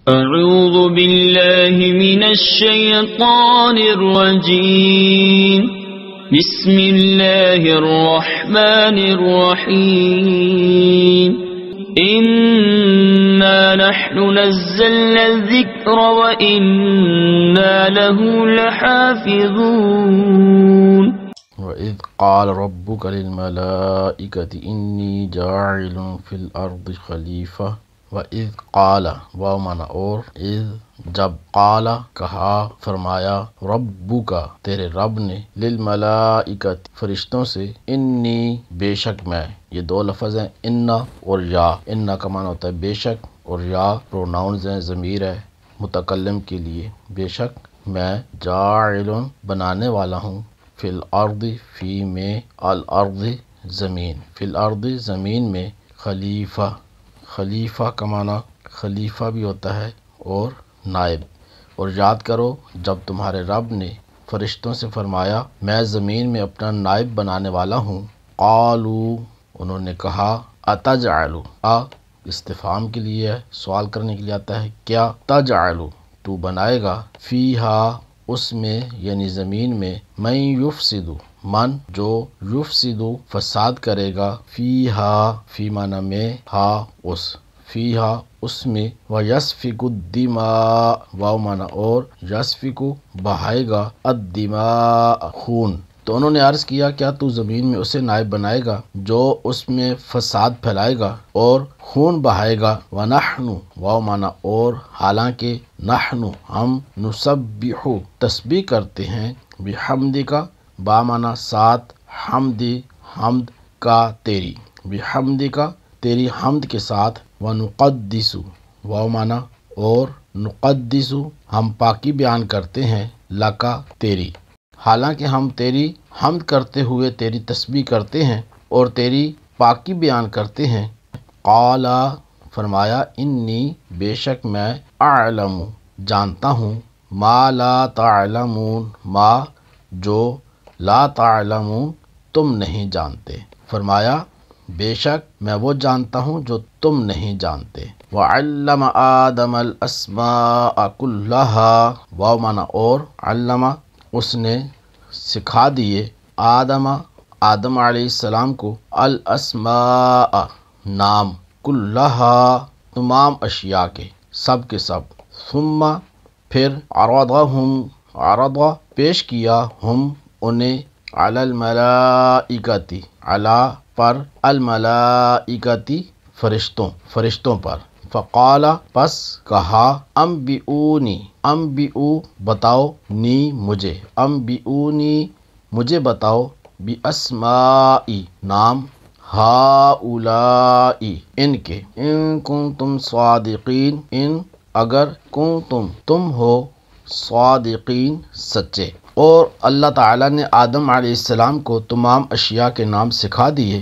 أعوذ بالله من الشيطان الرجيم بسم الله الرحمن الرحيم إنا نحن نزلنا الذكر وإنا له لحافظون وَإِذْ قَالَ رَبُّكَ لِلْمَلَائِكَةِ إِنِّي جَاعِلٌ فِي الْأَرْضِ خَلِيفَةً وَإِذْ قَالَ واو معنی اور اذ جب قال کہا فرمایا ربک تیرے رب نے للملائکۃ فرشتوں سے انی بے شک میں، یہ دو لفظ ہیں انا اور یا۔ انا کا معنی ہوتا ہے بے شک اور یا پروناؤنز ہیں، ضمیر ہے متکلم کے لیے۔ بے شک میں جاعل بنانے والا ہوں فی الارض فی میں الارض زمین، فی الارض زمین میں خلیفہ۔ خلیفہ کا معنی خلیفہ بھی ہوتا ہے اور نائب۔ اور یاد کرو جب تمہارے رب نے فرشتوں سے فرمایا میں زمین میں اپنا نائب بنانے والا ہوں، قالو انہوں نے کہا اتجعل، استفہام کے لیے ہے، سوال کرنے کے لیے آتا ہے، کیا تجعل تو بنائے گا، فیہا اس میں یعنی زمین میں، من یفسد من جو یفسد فساد کرے گا، فیہا فی معنی میں، ہا اس، فیہا اس میں، ویسفک الدماء واو معنی اور یسفک بہائے گا، الدماء خون۔ تو انہوں نے عرض کیا کیا تو زمین میں اسے نائب بنائے گا جو اس میں فساد پھیلائے گا اور خون بہائے گا، ونحن واو معنی اور حالانکہ، نحن ہم، نسبح تسبیح کرتے ہیں، بحمدک با معنی ساتھ، حمدی حمد کا تیری، بحمدک تیری حمد کے ساتھ، ونقدس واو معنی اور نقدس ہم پاکی بیان کرتے ہیں، لکا تیری، حالانکہ ہم تیری حمد کرتے ہوئے تیری تسبیح کرتے ہیں اور تیری پاکی بیان کرتے ہیں۔ قال فرمایا انی بے شک میں، اعلم جانتا ہوں، ما لا تعلمون ما جو لا تعلمون تم نہیں جانتے، فرمایا بے شک میں وہ جانتا ہوں جو تم نہیں جانتے۔ وعلم آدم الاسماء کلہا واو معنی اور علم اس نے سکھا دیے، آدم علیہ السلام کو، الاسماء نام، کلہا تمام اشیاء کے، سب کے سب، ثم پھر عرض پیش کیا، ہم انہیں، علی الملائکۃ علی پر، الملائکۃ فرشتوں پر، فقال پس کہا، انبئو بتاؤ، نی مجھے، انبئونی مجھے بتاؤ، باسماء نام، ہؤلاء ان کے، ان کنتم صادقین ان اگر کنتم تم ہو، صادقین سچے۔ اور اللہ تعالیٰ نے آدم علیہ السلام کو تمام اشیاء کے نام سکھا دیے،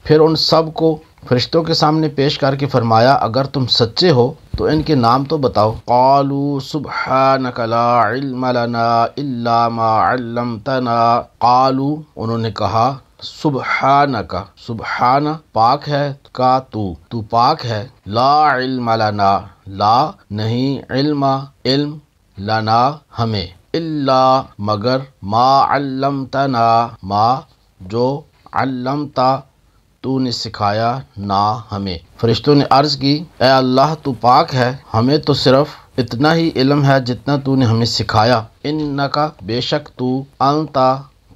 پھر ان سب کو فرشتوں کے سامنے پیش کر کے فرمایا اگر تم سچے ہو تو ان کے نام تو بتاؤ۔ قالوا سبحانک لا علم لنا الا ما علمتنا، قالوا انہوں نے کہا، سبحانک سبحان پاک ہے کا تو پاک ہے، لا علم لنا لا نہیں، علم لنا ہمیں، الا مگر، ما علمتنا ما جو، علمتا تو نے سکھایا، نا ہمیں۔ فرشتوں نے عرض کی اے اللہ تو پاک ہے، ہمیں تو صرف اتنا ہی علم ہے جتنا تو نے ہمیں سکھایا، انکا بے شک تو، انتا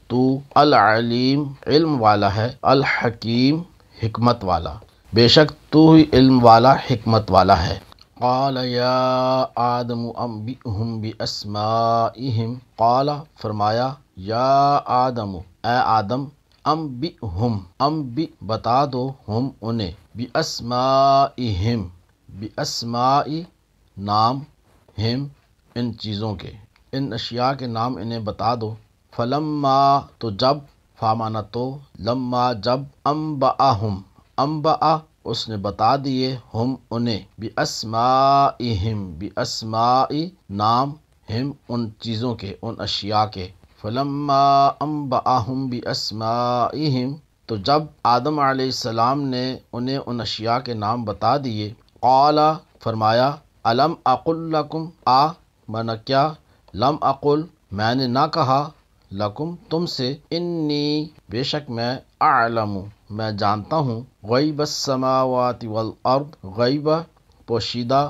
تو، العلیم علم والا ہے، الحکیم حکمت والا، بے شک تو ہی علم والا حکمت والا ہے۔ قال یا آدم انبئہم باسمائہم، قال فرمایا، یا آدم اے آدم، انبئہم بتا دو، ہم انہیں، باسمائہم باسماء نام، ہم ان چیزوں کے، ان اشیاء کے نام انہیں بتا دو، فلما تو جب، فامانا تو، لما جب، انبأ اس نے بتا دیے، ہم انہیں، باسمائہم باسماء نام، ہم ان چیزوں کے، ان اشیاء کے، فلما انبأہم باسمائہم تو جب آدم علیہ السلام نے انہیں ان اشیاء کے نام بتا دیے، قال فرمایا، علم اقل لکم مانا کیا، لم اقل میں نے نہ کہا، لکم تم سے، انی بے شک میں، اعلم میں جانتا ہوں، غیب السماوات والارض غیب پوشیدہ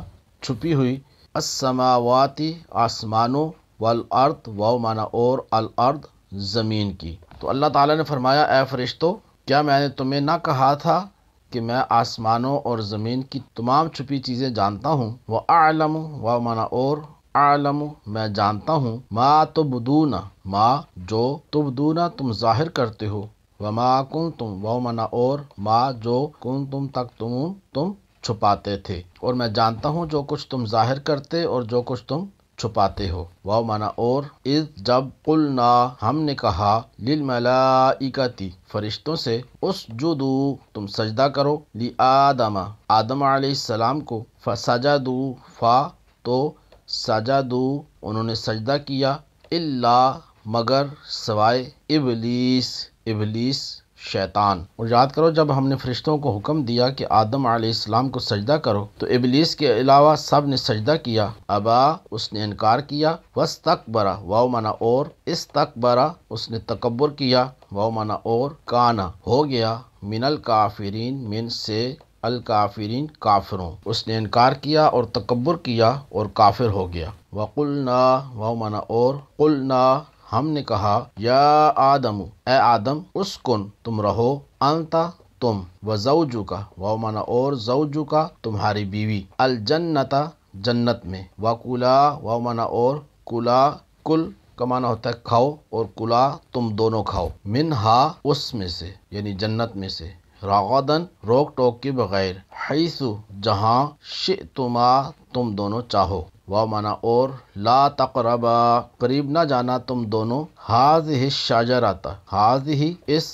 چھپی ہوئی، السماوات آسمانوں، والارض واو مانا اور، الارض زمین کی۔ تو اللہ تعالیٰ نے فرمایا اے فرشتوں کیا میں نے تمہیں نہ کہا تھا کہ میں آسمانوں اور زمین کی تمام چھپی چیزیں جانتا ہوں، وَأَعْلَمُ واو مانا اور، اعلم میں جانتا ہوں، ما تبدون ما جو، تبدون تم ظاہر کرتے ہو، وما کنتم واو مانا اور، ما جو، کنتم تکتمون تم چھپاتے تھے، اور میں جانتا ہوں جو کچھ تم ظاہر کرتے اور جو کچھ تم چھپاتے ہو، واو مانا اور، اذ جب، قلنا ہم نے کہا، للملائکتی فرشتوں سے، اسجدو تم سجدہ کرو، لآدم آدم علیہ السلام کو، فسجدو تو سجدو انہوں نے سجدہ کیا، الا مگر سوائے، ابلیس شیطان۔ اور یاد کرو جب ہم نے فرشتوں کو حکم دیا کہ آدم علیہ السلام کو سجدہ کرو تو ابلیس کے علاوہ سب نے سجدہ کیا، ابا اس نے انکار کیا، واستکبر واو مانا اور، استکبر اس نے تکبر کیا، واو مانا اور، کانا ہو گیا، من الکافرین من سے، الکافرین کافروں، اس نے انکار کیا اور تکبر کیا اور کافر ہو گیا، وقلنا واو مانا اور، قلنا ہم نے کہا، یا آدم اے آدم، اسکن تم رہو، انت تم، وزوجکا واو مانا اور، زوجکا تمہاری بیوی، الجنتا جنت میں، وکلا واو مانا اور، کلا کل کا معنی ہوتا ہے کھاؤ، اور کلا تم دونوں کھاؤ، منہا اس میں سے یعنی جنت میں سے، راغدن روک ٹوک کے بغیر، حیث جہاں، شئتما تم دونوں چاہو، واو مانا اور، لا تقربا قریب نہ جانا تم دونوں، ہذہ الشجرۃ ہذہ اس،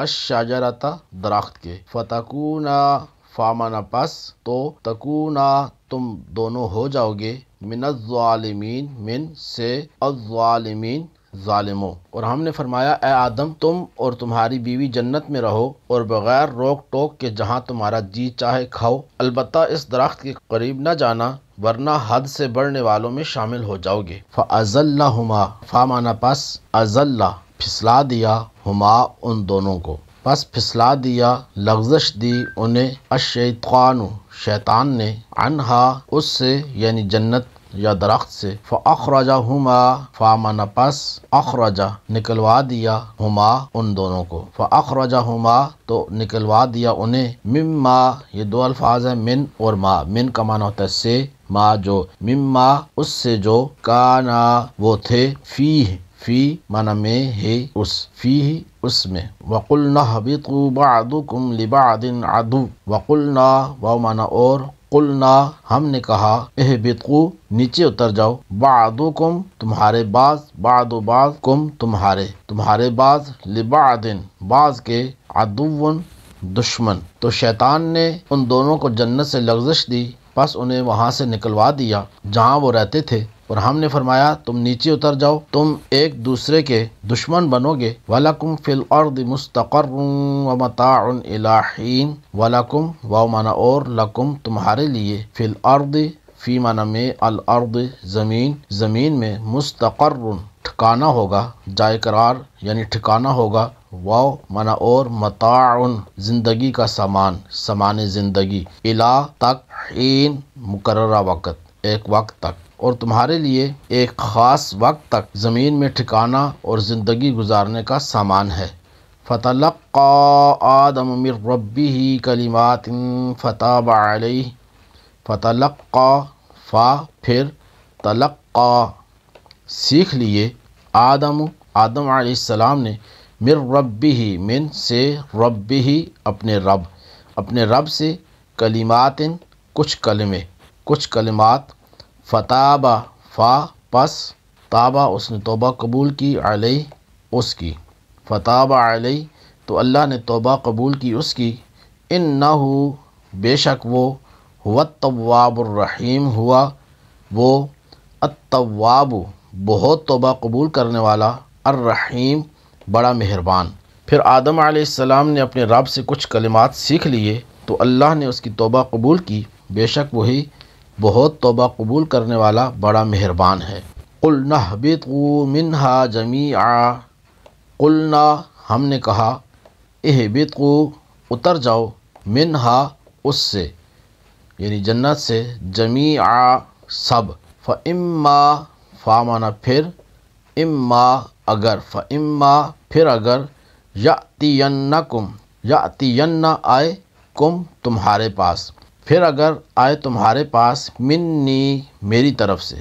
الشجرۃ درخت کے، فتکونا فامانا پس تو، تکونا تم دونوں ہو جاؤ گے، من الظالمین من سے، الظالمین ظالموں۔ اور ہم نے فرمایا اے آدم تم اور تمہاری بیوی جنت میں رہو اور بغیر روک ٹوک کے جہاں تمہارا جی چاہے کھاؤ، البتہ اس درخت کے قریب نہ جانا ورنہ حد سے بڑھنے والوں میں شامل ہو جاؤ گے۔ فَأَزَلَّهُمَا فامانا پس، ازلّہ پھسلا دیا، ہما ان دونوں کو، پس پھسلا دیا، لغزش دی انہیں، الشیطان شیطان نے، عنہا اس سے یعنی جنت یا درخت سے، فَأَخْرَجَهُمَا فامانا پس، اخرجا نکلوا دیا، ہما ان دونوں کو، فَأَخْرَجَهُمَا تو نکلوا دیا انہیں، مما یہ دو الفاظ ہیں من اور ما، من کا معنی ہوتا ہے سے، ما جو، مما اس سے جو، کانا وہ تھے، فی معنی میں ہے اس، فی اس میں، وَقُلْنَا اهْبِطُوا بَعْضُكُمْ لِبَعْضٍ عَدُوٌّ وَقُلْنَا واو معنی اور، قلنا ہم نے کہا، اہبطوا نیچے اتر جاؤ، بعضکم تمہارے بعض، بعض کم تمہارے بعض، لبعض بعض کے، عدو دشمن۔ تو شیطان نے ان دونوں کو جنت سے لغزش دی، پس انہیں وہاں سے نکلوا دیا جہاں وہ رہتے تھے، اور ہم نے فرمایا تم نیچے اتر جاؤ، تم ایک دوسرے کے دشمن بنو گے، وَلَكُمْ فِي الْأَرْضِ مُسْتَقَرٌّ وَمَتَاعٌ إِلَىٰ حِينٍ، وَلَكُمْ واو معنی اور، لکم تمہارے لیے، فی الارض فی معنی میں، الارض زمین میں، مستقر ٹھکانہ ہوگا، جائے قرار یعنی ٹھکانہ ہوگا، واو معنی اور، متاع زندگی کا سامان زندگی، الا تک، حین مقررہ وقت، ایک وقت تک، اور تمہارے لیے ایک خاص وقت تک زمین میں ٹھکانہ اور زندگی گزارنے کا سامان ہے۔ فَتَلَقَّىٰ آدَمُ مِن رَّبِّهِ كَلِمَاتٍ فَتَابَ عَلَيْهِ، فَتَلَقَّىٰ فا پھر تلقّیٰ سیکھ لیے، آدم علیہ السلام نے، من ربہ من سے، ربہ اپنے رب سے، کلمات کچھ کلمات، فتابہ فا پس، تابہ اس نے توبہ قبول کی، علیہ اس کی، فتابہ علیہ تو اللہ نے توبہ قبول کی اس کی، انہ بے شک وہ، هو التواب الرحیم ہوا وہ، التواب بہت توبہ قبول کرنے والا، الرحیم بڑا مہربان۔ پھر آدم علیہ السلام نے اپنے رب سے کچھ کلمات سیکھ لیے تو اللہ نے اس کی توبہ قبول کی، بے شک وہی بہت توبہ قبول کرنے والا بڑا مہربان ہے۔ قُلْنَا اهْبِطُوا مِنْهَا جَمِيعًا، قُلْنَا ہم نے کہا، اهْبِطُوا اتر جاؤ، منہا اس سے یعنی جنت سے، جمیعا سب، فَإِمَّا فَامَنَا پھر، اما اگر، فَإِمَّا پھر اگر، یَأْتِيَنَّکُمْ یَأْتِیَنَّ آئے، کم تمہارے پاس، پھر اگر آئے تمہارے پاس، منی میری طرف سے،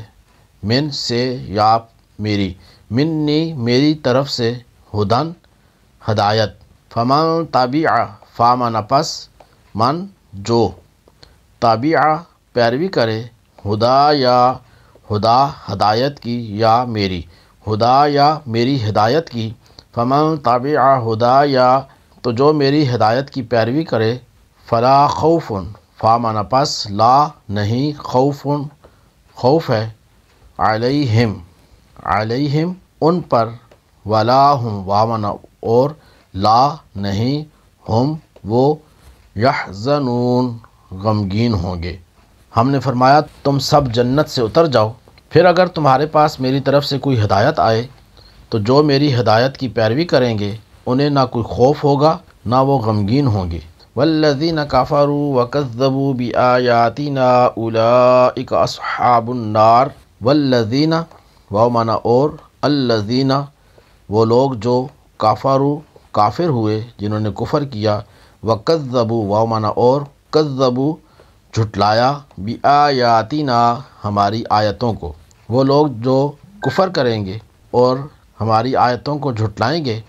من سے یا میری، منی میری طرف سے، ہدن ہدایت، فمن تابع فامن پس، من جو، تابع پیروی کرے، ہدا یا ہدا ہدایت کی، یا میری ہدا یا میری ہدایت کی، فمن تابع ہدا یا تو جو میری ہدایت کی پیروی کرے، فلا خوف فامن پس، لا نہیں، خوف خوف ہے، علیہم علیہم ان پر، ولا ہم وامن اور، لا نہیں، ہم وہ، یحزنون غمگین ہوں گے۔ ہم نے فرمایا تم سب جنت سے اتر جاؤ، پھر اگر تمہارے پاس میری طرف سے کوئی ہدایت آئے تو جو میری ہدایت کی پیروی کریں گے انہیں نہ کوئی خوف ہوگا نہ وہ غمگین ہوں گے۔ والذین کفروا وکذبوا بآیاتنا اولئک اصحاب النار، والذین واو معنی اور، الذین وہ لوگ جو، کفروا کافر ہوئے جنہوں نے کفر کیا، وکذبوا واو معنی اور، کذبوا جھٹلایا، بآیاتنا ہماری آیتوں کو، وہ لوگ جو کفر کریں گے اور ہماری آیتوں کو جھٹلائیں گے،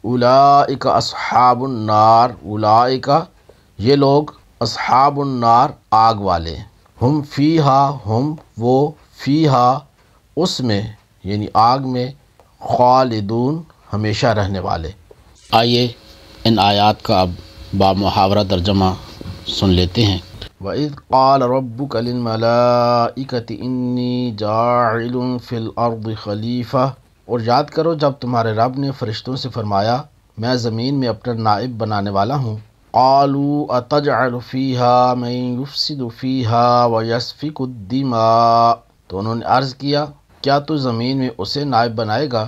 اولئک اصحاب النار، اولئک یہ لوگ، اصحاب النار آگ والے، ہم فیہا ہم وہ، فیہا اس میں یعنی آگ میں، خالدون ہمیشہ رہنے والے۔ آئیے ان آیات کا اب بامحاورہ ترجمہ سن لیتے ہیں۔ وَإِذْ قَالَ رَبُّكَ لِلْمَلَائِكَةِ إِنِّي جَاعِلٌ فِي الْأَرْضِ خَلِيفَةً، اور یاد کرو جب تمہارے رب نے فرشتوں سے فرمایا میں زمین میں اپنا نائب بنانے والا ہوں۔ قَالُوا أَتَجْعَلُ فِيهَا مَن يُفْسِدُ فِيهَا وَيَسْفِكُ الدِّمَاءَ، تو انہوں نے عرض کیا کیا تو زمین میں اسے نائب بنائے گا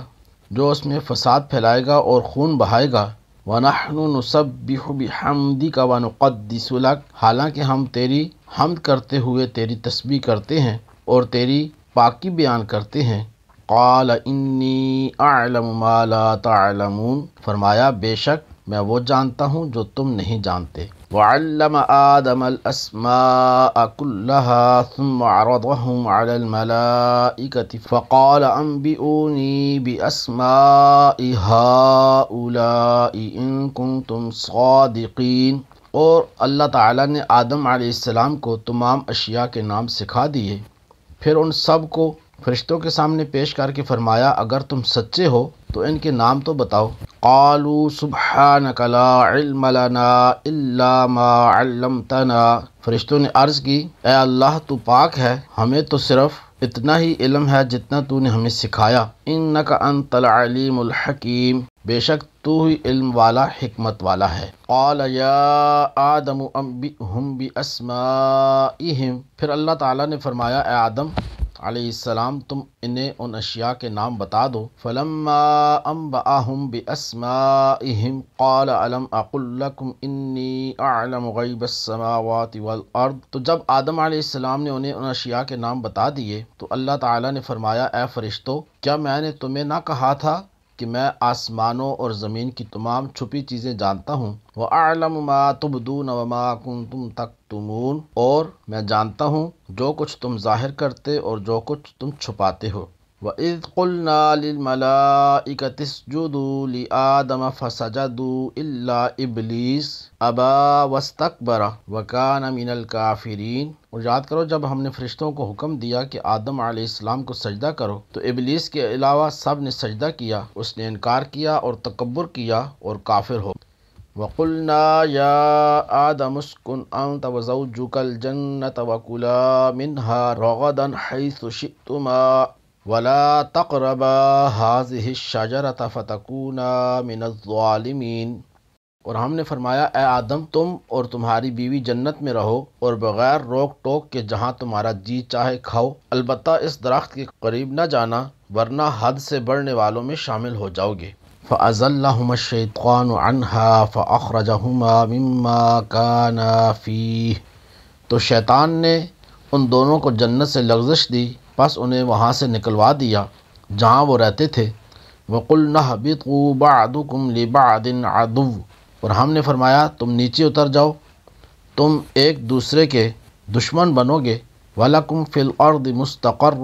جو اس میں فساد پھیلائے گا اور خون بہائے گا؟ وَنَحْنُ نُسَبِّحُ بِحَمْدِكَ وَنُقَدِّسُ لَكَ، حالانکہ ہم تیری حمد کرتے ہوئے تیری تسبیح کرتے ہیں اور تیری پاکی بیان کرتے ہیں۔ قال انی اعلم ما لا تعلمون، فرمایا بے شک میں وہ جانتا ہوں جو تم نہیں جانتے۔ وعلم آدم الاسماء كلها ثم عرضهم على الملائكة فقال انبئوني باسماء هؤلاء ان كنتم صادقین، اور اللہ تعالیٰ نے آدم علیہ السلام کو تمام اشیاء کے نام سکھا دیے، پھر ان سب کو فرشتوں کے سامنے پیش کر کے فرمایا اگر تم سچے ہو تو ان کے نام تو بتاؤ۔ قالوا سبحانک لا علم لنا الا ما علمتنا، فرشتوں نے عرض کی اے اللہ تو پاک ہے، ہمیں تو صرف اتنا ہی علم ہے جتنا تو نے ہمیں سکھایا۔ انک انت العلیم الحکیم، بے شک تو ہی علم والا حکمت والا ہے۔ قال یا آدم انبئہم باسمائہم، پھر اللہ تعالیٰ نے فرمایا اے آدم علیہ السلام تم انہیں ان اشیاء کے نام بتا دو۔ فلما انبأہم باسمائہم قال الم اقل لکم انی اعلم غیب السماوات والارض، تو جب آدم علیہ السلام نے انہیں ان اشیاء کے نام بتا دیے تو اللہ تعالیٰ نے فرمایا اے فرشتو کیا میں نے تمہیں نہ کہا تھا کہ میں آسمانوں اور زمین کی تمام چھپی چیزیں جانتا ہوں۔ وَأَعْلَمُ مَا تُبْدُونَ وَمَا كُنْتُمْ تَكْتُمُونَ، اور میں جانتا ہوں جو کچھ تم ظاہر کرتے اور جو کچھ تم چھپاتے ہو۔ وَإِذْ قُلْنَا لِلْمَلَائِكَةِ اسْجُدُوا لِآدَمَ فَسَجَدُوا إِلَّا إِبْلِيسَ أَبَى وَاسْتَكْبَرَ وَكَانَ مِنَ الْكَافِرِينَ، اور یاد کرو جب ہم نے فرشتوں کو حکم دیا کہ آدم علیہ السلام کو سجدہ کرو تو ابلیس کے علاوہ سب نے سجدہ کیا، اس نے انکار کیا اور تکبر کیا اور کافر ہو۔ وَقُلْنَا يَا آدَمُ اسْكُنْ أَنْتَ وَزَوْجُكَ الْجَنَّةَ وَكُلَا مِنْهَا رَغَدًا حَيْثُ شِئْتُمَا وَلَا تَقْرَبَا هَٰذِهِ الشَّجَرَةَ فَتَكُونَا مِنَ الظَّالِمِينَ۔ اور ہم نے فرمایا اے آدم تم اور تمہاری بیوی جنت میں رہو اور بغیر روک ٹوک کے جہاں تمہارا جی چاہے کھاؤ، البتہ اس درخت کے قریب نہ جانا ورنہ حد سے بڑھنے والوں میں شامل ہو جاؤ گے۔ فَأَزَلَّهُمَا الشَّيْطَانُ عَنْهَا فَأَخْرَجَهُمَا مِمَّا كَانَا فِيهِ، تو شیطان نے ان دونوں کو جنت سے لغزش دی، پس انہیں وہاں سے نکلوا دیا جہاں وہ رہتے تھے۔ وَقُلْنَا اهْبِطُوا بَعْضُكُمْ لِبَعْضٍ عَدُوٌّ، اور ہم نے فرمایا تم نیچے اتر جاؤ، تم ایک دوسرے کے دشمن بنو گے۔ وَلَكُمْ فِي الْأَرْضِ مُسْتَقَرٌّ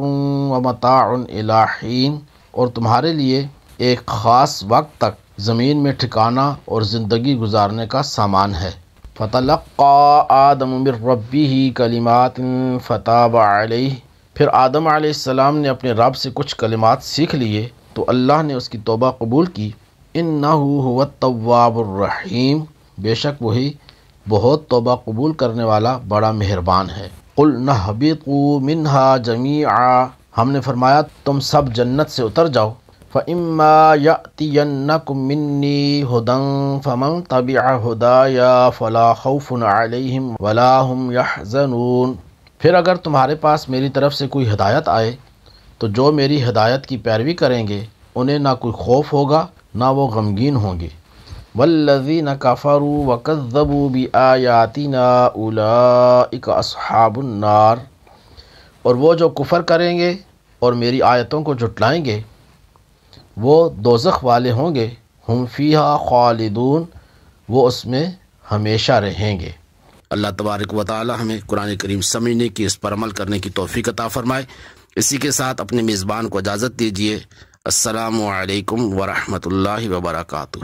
وَمَتَاعٌ إِلَىٰ حِينٍ، اور تمہارے لیے ایک خاص وقت تک زمین میں ٹھکانہ اور زندگی گزارنے کا سامان ہے۔ فَتَلَقَّىٰ آدَمُ مِن رَّبِّهِ كَلِمَاتٍ فَتَابَ عَلَيْهِ، پھر آدم علیہ السلام نے اپنے رب سے کچھ کلمات سیکھ لیے تو اللہ نے اس کی توبہ قبول کی۔ إِنَّهُ هُوَ التَّوَّابُ الرَّحِيمُ، بے شک وہی بہت توبہ قبول کرنے والا بڑا مہربان ہے۔ قُلْنَا اهْبِطُوا مِنْهَا جَمِيعًا، ہم نے فرمایا تم سب جنت سے اتر جاؤ۔ فَإِمَّا يَأْتِيَنَّكُم مِّنِّي هُدًى فَمَن تَبِعَ هُدَايَ فَلَا خَوْفٌ عَلَيْهِمْ وَلَا هُمْ يَحْزَنُونَ، پھر اگر تمہارے پاس میری طرف سے کوئی ہدایت آئے تو جو میری ہدایت کی پیروی کریں گے انہیں نہ کوئی خوف ہوگا نہ وہ غمگین ہوں گے۔ وَالَّذِينَ كَفَرُوا وَكَذَّبُوا بِآيَاتِنَا أُولَٰئِكَ أَصْحَابُ النَّارِ، اور وہ جو کفر کریں گے اور میری آیتوں کو جھٹلائیں گے وہ دوزخ والے ہوں گے۔ ہم فیہا خالدون، وہ اس میں ہمیشہ رہیں گے۔ اللہ تبارک و تعالی ہمیں قرآن کریم سمجھنے کی، اس پر عمل کرنے کی توفیق عطا فرمائے۔ اسی کے ساتھ اپنے میزبان کو اجازت دیجیے۔ السلام علیکم ورحمۃ اللہ وبرکاتہ۔